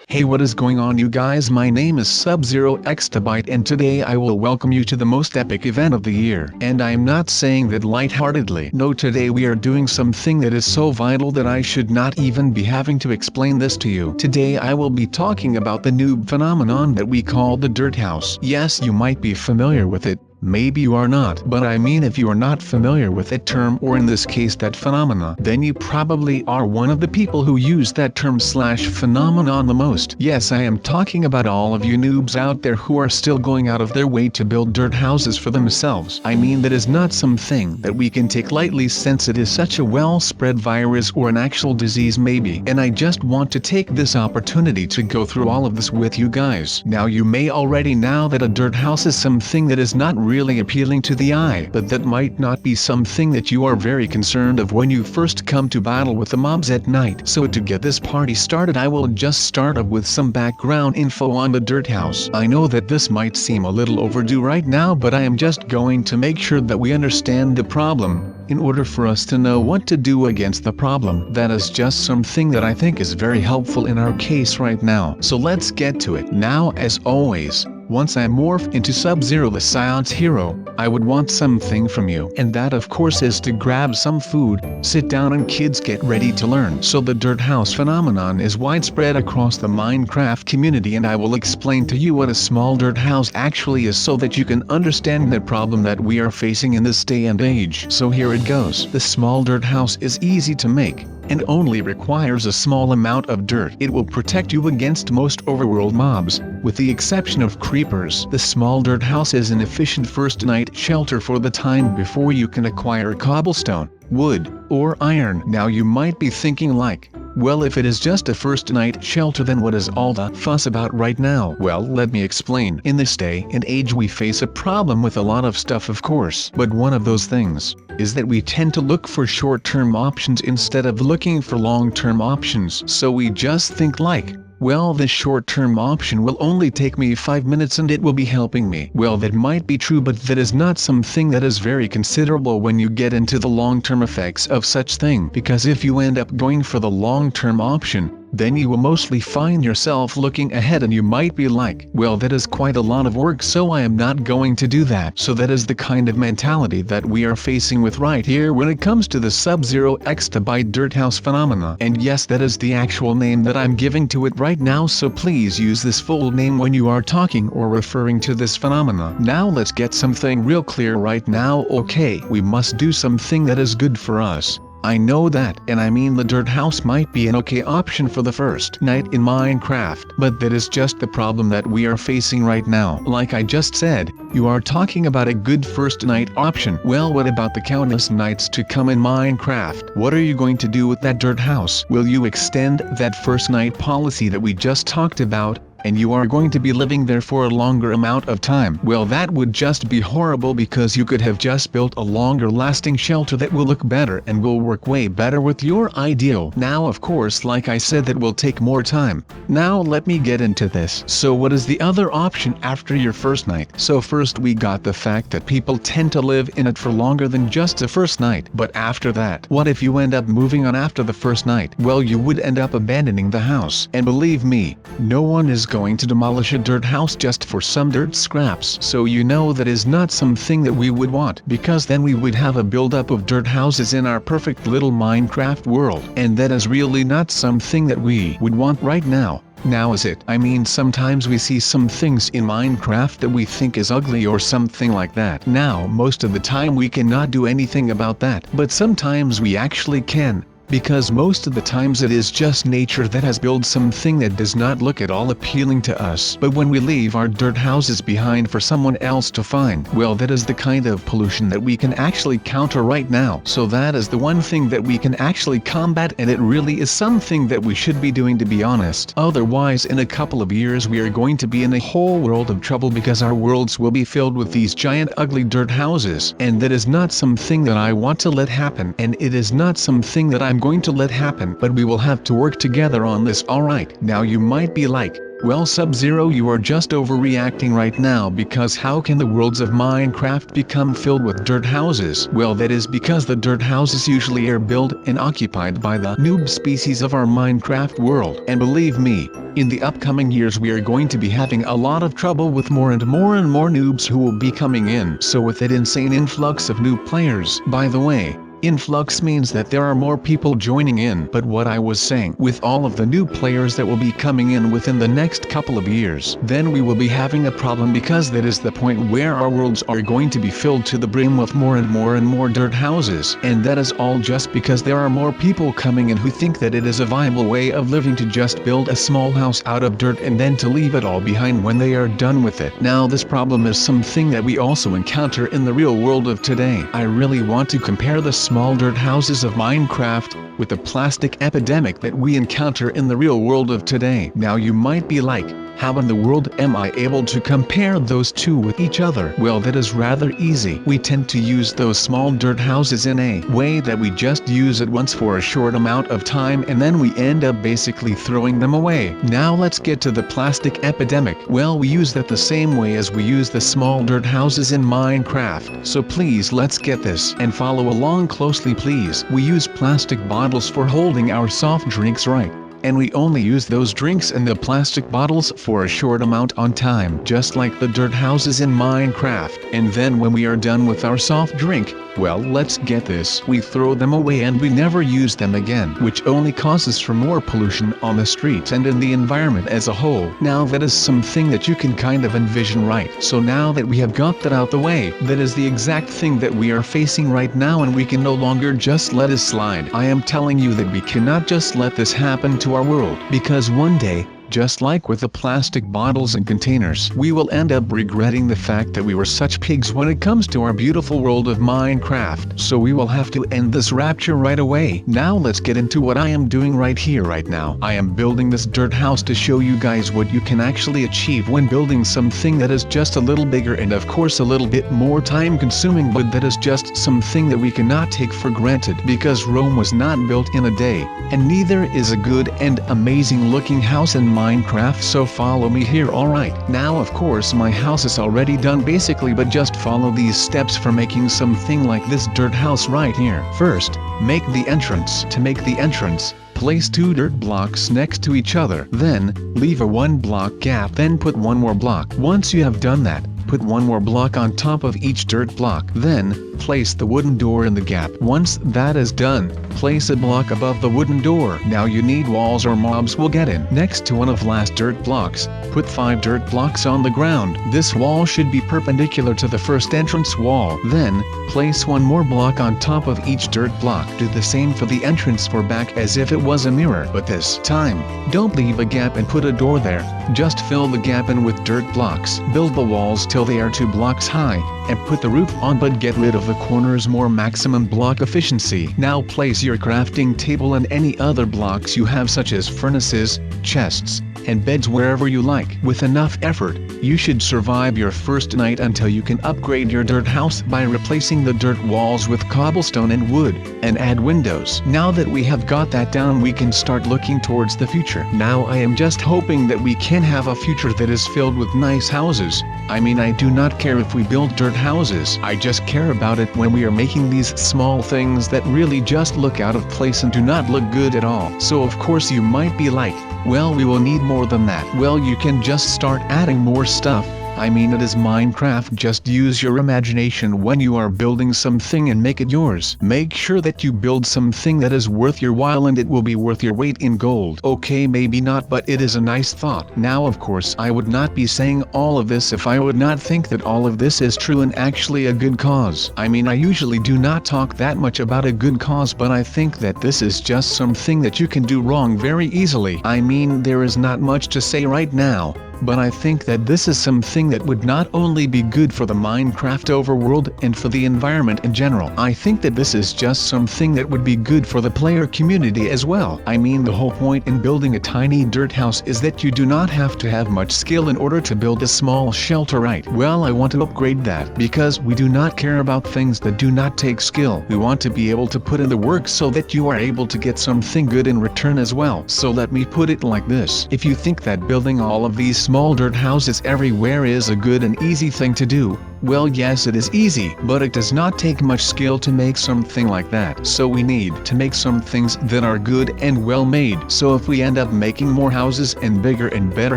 Hey, what is going on, you guys? My name is SubZeroExtabyte, and today I will welcome you to the most epic event of the year. And I am not saying that lightheartedly. No, today we are doing something that is so vital that I should not even be having to explain this to you. Today I will be talking about the noob phenomenon that we call the dirt house. Yes, you might be familiar with it. Maybe you are not, but I mean, if you are not familiar with that term, or in this case that phenomena, then you probably are one of the people who use that term / phenomenon the most. Yes, I am talking about all of you noobs out there who are still going out of their way to build dirt houses for themselves. I mean, that is not something that we can take lightly, since it is such a well-spread virus or an actual disease maybe. And I just want to take this opportunity to go through all of this with you guys. Now, you may already know that a dirt house is something that is not really appealing to the eye, but that might not be something that you are very concerned of when you first come to battle with the mobs at night. So to get this party started, I will just start up with some background info on the dirt house. I know that this might seem a little overdue right now, but I am just going to make sure that we understand the problem, in order for us to know what to do against the problem. That is just something that I think is very helpful in our case right now. So let's get to it. Now, as always, once I morph into Sub-Zero the science hero, I would want something from you. And that of course is to grab some food, sit down, and kids get ready to learn. So the dirt house phenomenon is widespread across the Minecraft community, and I will explain to you what a small dirt house actually is so that you can understand the problem that we are facing in this day and age. So here it goes. The small dirt house is easy to make, and only requires a small amount of dirt. It will protect you against most overworld mobs, with the exception of creepers. The small dirt house is an efficient first night shelter for the time before you can acquire cobblestone, wood, or iron. Now you might be thinking like, well, if it is just a first night shelter, then what is all the fuss about right now? Well, let me explain. In this day and age we face a problem with a lot of stuff, of course, but one of those things is that we tend to look for short-term options instead of looking for long-term options. So we just think like, well, this short-term option will only take me 5 minutes and it will be helping me. Well, that might be true, but that is not something that is very considerable when you get into the long-term effects of such thing. Because if you end up going for the long-term option, then you will mostly find yourself looking ahead, and you might be like, well, that is quite a lot of work, so I am not going to do that. So that is the kind of mentality that we are facing with right here when it comes to the SubZeroExtabyte dirt house phenomena. And yes, that is the actual name that I'm giving to it right now, so please use this full name when you are talking or referring to this phenomena. Now let's get something real clear right now. Okay, we must do something that is good for us. I know that, and I mean, the dirt house might be an okay option for the first night in Minecraft, but that is just the problem that we are facing right now. Like I just said, you are talking about a good first night option. Well, what about the countless nights to come in Minecraft? What are you going to do with that dirt house? Will you extend that first night policy that we just talked about, and you are going to be living there for a longer amount of time? Well, that would just be horrible, because you could have just built a longer lasting shelter that will look better and will work way better with your ideal. Now, of course, like I said, that will take more time. Now let me get into this. So what is the other option after your first night? So first we got the fact that people tend to live in it for longer than just the first night. But after that, what if you end up moving on after the first night? Well, you would end up abandoning the house. And believe me, no one is going to demolish a dirt house just for some dirt scraps. So you know that is not something that we would want, because then we would have a buildup of dirt houses in our perfect little Minecraft world, and that is really not something that we would want right now. Now is it? I mean, sometimes we see some things in Minecraft that we think is ugly or something like that. Now most of the time we cannot do anything about that, but sometimes we actually can. Because most of the times it is just nature that has built something that does not look at all appealing to us. But when we leave our dirt houses behind for someone else to find, well, that is the kind of pollution that we can actually counter right now. So that is the one thing that we can actually combat, and it really is something that we should be doing, to be honest. Otherwise, in a couple of years we are going to be in a whole world of trouble, because our worlds will be filled with these giant ugly dirt houses. And that is not something that I want to let happen, and it is not something that I'm going to let happen, but we will have to work together on this. Alright, now you might be like, well, Sub-Zero, you are just overreacting right now, because how can the worlds of Minecraft become filled with dirt houses? Well, that is because the dirt houses usually are built and occupied by the noob species of our Minecraft world. And believe me, in the upcoming years we are going to be having a lot of trouble with more and more noobs who will be coming in. So with that insane influx of new players, by the way, influx means that there are more people joining in. But what I was saying, with all of the new players that will be coming in within the next couple of years, then we will be having a problem, because that is the point where our worlds are going to be filled to the brim with more and more dirt houses. And that is all just because there are more people coming in who think that it is a viable way of living to just build a small house out of dirt and then to leave it all behind when they are done with it. Now this problem is something that we also encounter in the real world of today. I really want to compare the small dirt houses of Minecraft with the plastic epidemic that we encounter in the real world of today. Now you might be like, how in the world am I able to compare those two with each other? Well, that is rather easy. We tend to use those small dirt houses in a way that we just use it once for a short amount of time, and then we end up basically throwing them away. Now let's get to the plastic epidemic. Well, we use that the same way as we use the small dirt houses in Minecraft. So please, let's get this and follow along closely, please. We use plastic bottles for holding our soft drinks, right? And we only use those drinks in the plastic bottles for a short amount on time, just like the dirt houses in Minecraft. And then when we are done with our soft drink, well, let's get this, we throw them away and we never use them again, which only causes for more pollution on the streets and in the environment as a whole. Now that is something that you can kind of envision, right? So now that we have got that out the way, that is the exact thing that we are facing right now, and we can no longer just let it slide. I am telling you that we cannot just let this happen to our world, because one day, just like with the plastic bottles and containers, we will end up regretting the fact that we were such pigs when it comes to our beautiful world of Minecraft. So we will have to end this rapture right away. Now let's get into what I am doing right here right now. I am building this dirt house to show you guys what you can actually achieve when building something that is just a little bigger and of course a little bit more time consuming, but that is just something that we cannot take for granted, because Rome was not built in a day, and neither is a good and amazing looking house in Minecraft. So follow me here. Alright, now of course my house is already done basically, but just follow these steps for making something like this dirt house right here. First, make the entrance. To make the entrance, place 2 dirt blocks next to each other. Then, leave a 1 block gap. Then put 1 more block. Once you have done that, put 1 more block on top of each dirt block. Then, place the wooden door in the gap. Once that is done, place a block above the wooden door. Now you need walls or mobs will get in. Next to one of last dirt blocks, put 5 dirt blocks on the ground. This wall should be perpendicular to the first entrance wall. Then, place 1 more block on top of each dirt block. Do the same for the entrance for back as if it was a mirror. But this time, don't leave a gap and put a door there. Just fill the gap in with dirt blocks. Build the walls till they are 2 blocks high, and put the roof on, but get rid of the corners, more maximum block efficiency. Now place your crafting table and any other blocks you have, such as furnaces, chests, and beds, wherever you like. With enough effort, you should survive your first night until you can upgrade your dirt house by replacing the dirt walls with cobblestone and wood, and add windows. Now that we have got that down, we can start looking towards the future. Now I am just hoping that we can have a future that is filled with nice houses. I mean, I do not care if we build dirt houses, I just care about it when we are making these small things that really just look out of place and do not look good at all. So of course you might be like, well, we will need more than that. Well, you can just start adding more stuff. I mean, it is Minecraft. Just use your imagination when you are building something and make it yours. Make sure that you build something that is worth your while and it will be worth your weight in gold. Okay, maybe not, but it is a nice thought. Now of course I would not be saying all of this if I would not think that all of this is true and actually a good cause. I mean, I usually do not talk that much about a good cause, but I think that this is just something that you can do wrong very easily. I mean, there is not much to say right now, but I think that this is something that would not only be good for the Minecraft overworld and for the environment in general. I think that this is just something that would be good for the player community as well. I mean, the whole point in building a tiny dirt house is that you do not have to have much skill in order to build a small shelter, right? Well, I want to upgrade that, because we do not care about things that do not take skill. We want to be able to put in the work so that you are able to get something good in return as well. So let me put it like this. If you think that building all of these small dirt houses everywhere is a good and easy thing to do, well, yes, it is easy, but it does not take much skill to make something like that. So we need to make some things that are good and well made. So if we end up making more houses and bigger and better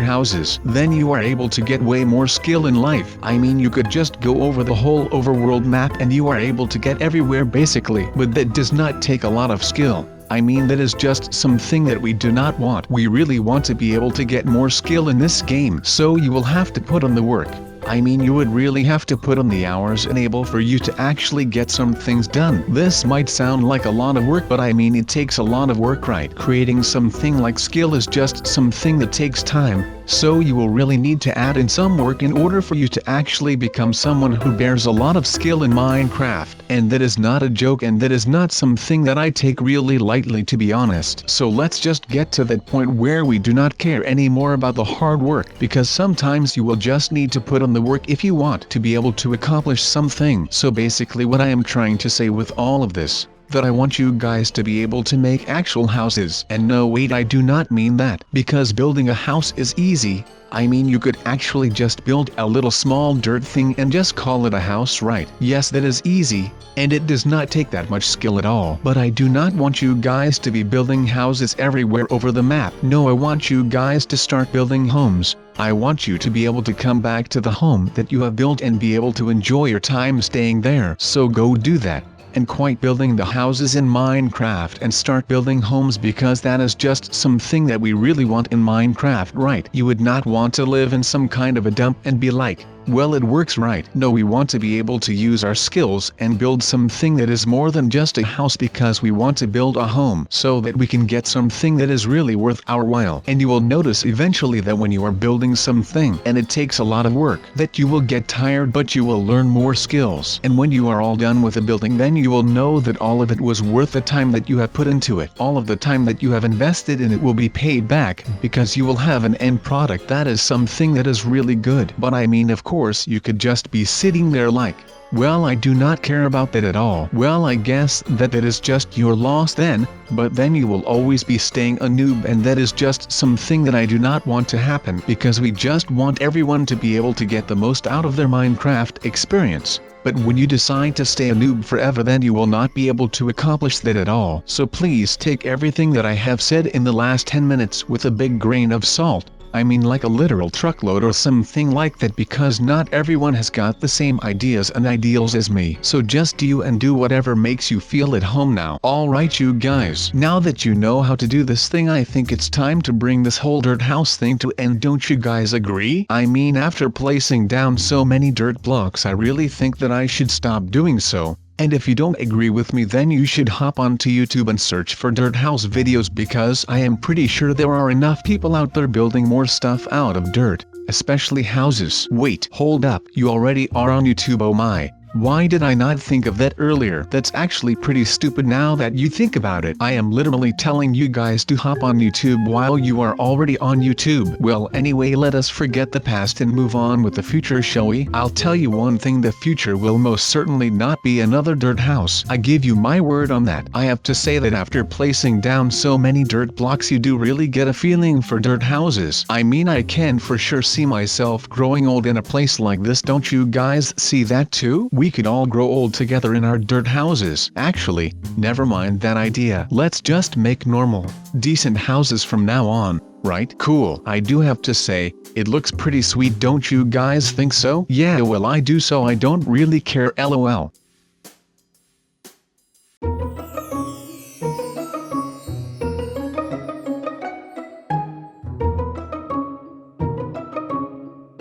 houses, then you are able to get way more skill in life. I mean, you could just go over the whole overworld map and you are able to get everywhere basically, but that does not take a lot of skill. I mean, that is just something that we do not want. We really want to be able to get more skill in this game, so you will have to put on the work. I mean, you would really have to put on the hours enable for you to actually get some things done. This might sound like a lot of work, but I mean, it takes a lot of work, right? Creating something like skill is just something that takes time, so you will really need to add in some work in order for you to actually become someone who bears a lot of skill in Minecraft. And that is not a joke, and that is not something that I take really lightly, to be honest. So let's just get to that point where we do not care anymore about the hard work, because sometimes you will just need to put on the work if you want to be able to accomplish something. So basically what I am trying to say with all of this, that I want you guys to be able to make actual houses. And no, wait, I do not mean that, because building a house is easy. I mean, you could actually just build a little small dirt thing and just call it a house, right? Yes, that is easy, and it does not take that much skill at all. But I do not want you guys to be building houses everywhere over the map. No, I want you guys to start building homes. I want you to be able to come back to the home that you have built and be able to enjoy your time staying there. So go do that. And quit building the houses in Minecraft and start building homes, because that is just something that we really want in Minecraft, right? You would not want to live in some kind of a dump and be like, well, it works, right? No, we want to be able to use our skills and build something that is more than just a house, because we want to build a home so that we can get something that is really worth our while. And you will notice eventually that when you are building something and it takes a lot of work, that you will get tired, but you will learn more skills. And when you are all done with the building, then you will know that all of it was worth the time that you have put into it. All of the time that you have invested in it will be paid back, because you will have an end product that is something that is really good. But I mean, of course, you could just be sitting there like, well, I do not care about that at all. Well, I guess that is just your loss then, but then you will always be staying a noob, and that is just something that I do not want to happen, because we just want everyone to be able to get the most out of their Minecraft experience. But when you decide to stay a noob forever, then you will not be able to accomplish that at all. So please take everything that I have said in the last 10 minutes with a big grain of salt. I mean, like a literal truckload or something like that, because not everyone has got the same ideas and ideals as me. So just do whatever makes you feel at home now. Alright you guys, now that you know how to do this thing, I think it's time to bring this whole dirt house thing to end. Don't you guys agree? I mean, after placing down so many dirt blocks, I really think that I should stop doing so. And if you don't agree with me, then you should hop onto YouTube and search for dirt house videos, because I am pretty sure there are enough people out there building more stuff out of dirt, especially houses. Wait, hold up, you already are on YouTube? Oh my. Why did I not think of that earlier? That's actually pretty stupid now that you think about it. I am literally telling you guys to hop on YouTube while you are already on YouTube. Well, anyway, let us forget the past and move on with the future, shall we? I'll tell you one thing, the future will most certainly not be another dirt house. I give you my word on that. I have to say that after placing down so many dirt blocks, you do really get a feeling for dirt houses. I mean, I can for sure see myself growing old in a place like this. Don't you guys see that too? We we could all grow old together in our dirt houses. Actually, never mind that idea. Let's just make normal, decent houses from now on, right? Cool. I do have to say, it looks pretty sweet, don't you guys think so? Yeah, well, I do, so I don't really care, lol.